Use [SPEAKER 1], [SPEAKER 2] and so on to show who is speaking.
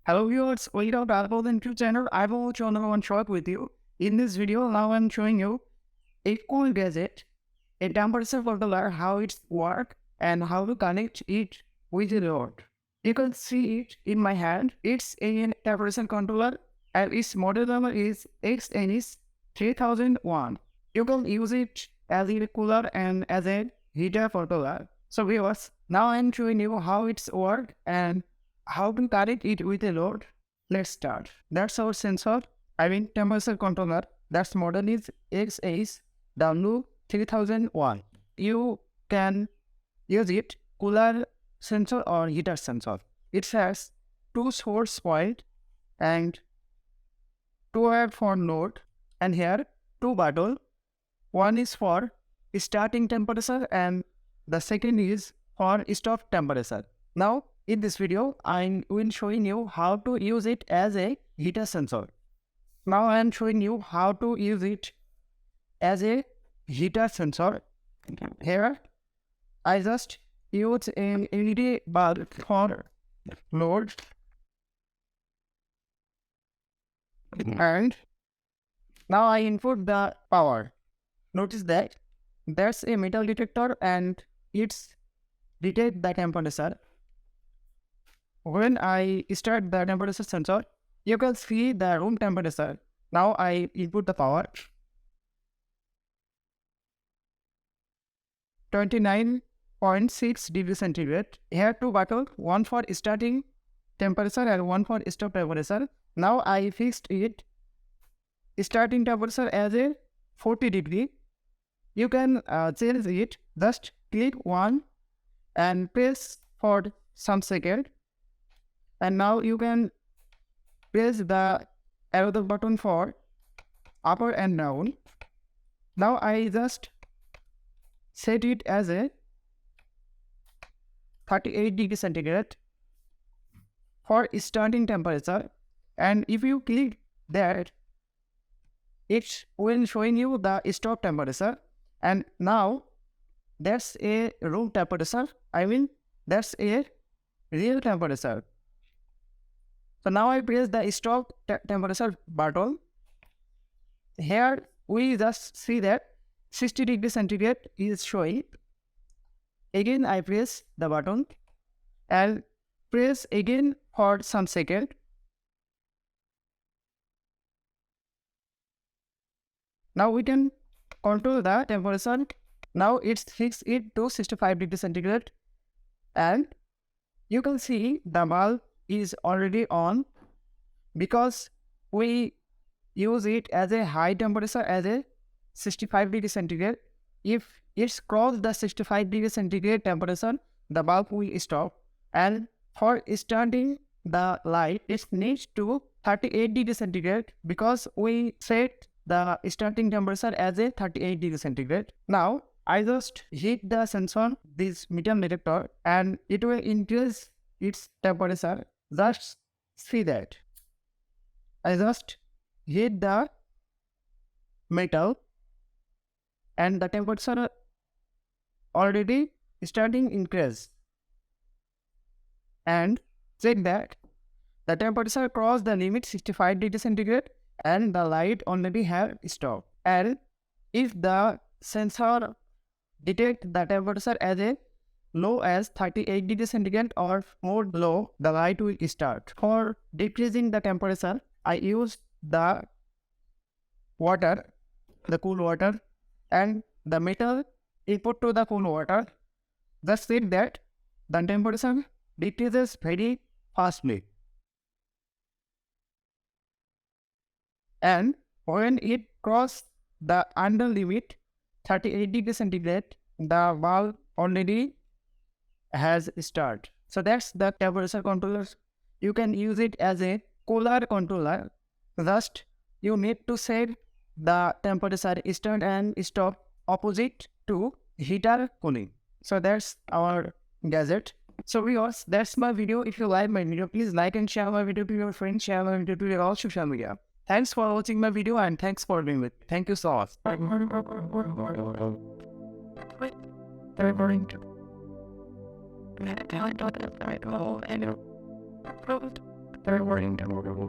[SPEAKER 1] Hello viewers, welcome to Earthbondhon YouTube channel. I will show number one shot with you. In this video, now I'm showing you a cool gadget, a temperature controller, how it works and how to connect it with the load. You can see it in my hand. It's a temperature controller and its model number is w3001. You can use it as a cooler and as a heater controller. So viewers, now I'm showing you how it's work and how to connect it with a load. Let's start. That's our sensor, temperature controller. That's model is XHW3001. You can use it cooler sensor or heater sensor. It has two source point and two wire for load, and here two button. One is for starting temperature and the second is for stop temperature. Now in this video, I will showing you how to use it as a heater sensor. Now I am showing you how to use it as a heater sensor. Here, I just use an LED bulb for load, and now I input the power. Notice that there's a metal detector and it's detect the temperature. When I start the temperature sensor, you can see the room temperature. Now I input the power. 29.6 degrees centigrade. Here two buttons, one for starting temperature and one for stop temperature. Now I fixed it. Starting temperature as a 40 degree. You can change it. Just click one and press for some second. And now you can press the arrow button for up and down. Now I just set it as a 38 degrees centigrade for starting temperature. And if you click that, it will showing you the stop temperature. And now that's a room temperature. That's a real temperature. So now I press the stop temperature button. Here we just see that 60 degrees centigrade is showing. Again I press the button and press again for some second. Now we can control the temperature. Now it's fixed it to 65 degrees centigrade, and you can see the bulb is already on because we use it as a high temperature as a 65 degrees centigrade. If it's crossed the 65 degrees centigrade temperature, the bulb will stop, and for starting the light it needs to 38 degrees centigrade because we set the starting temperature as a 38 degrees centigrade. Now I just hit the sensor, this metal detector, and it will increase its temperature. Just see that. I just hit the metal and the temperature already starting increase. And check that the temperature crossed the limit 65 degrees centigrade and the light already have stopped. And if the sensor detect the temperature as a low as 38 degrees centigrade or more low, the light will start. For decreasing the temperature, I use the water, the cool water, and the metal input to the cool water. Just see that the temperature decreases very fastly. And when it crosses the under limit 38 degrees centigrade, the bulb already has started. So that's the temperature controller. You can use it as a cooler controller. Just you need to set the temperature start and stop opposite to heater cooling. So that's our gadget. So viewers, that's my video. If you like my video, please like and share my video to your friends, share my video to your all social media. Thanks for watching my video and thanks for being with me. Thank you so much. They're working.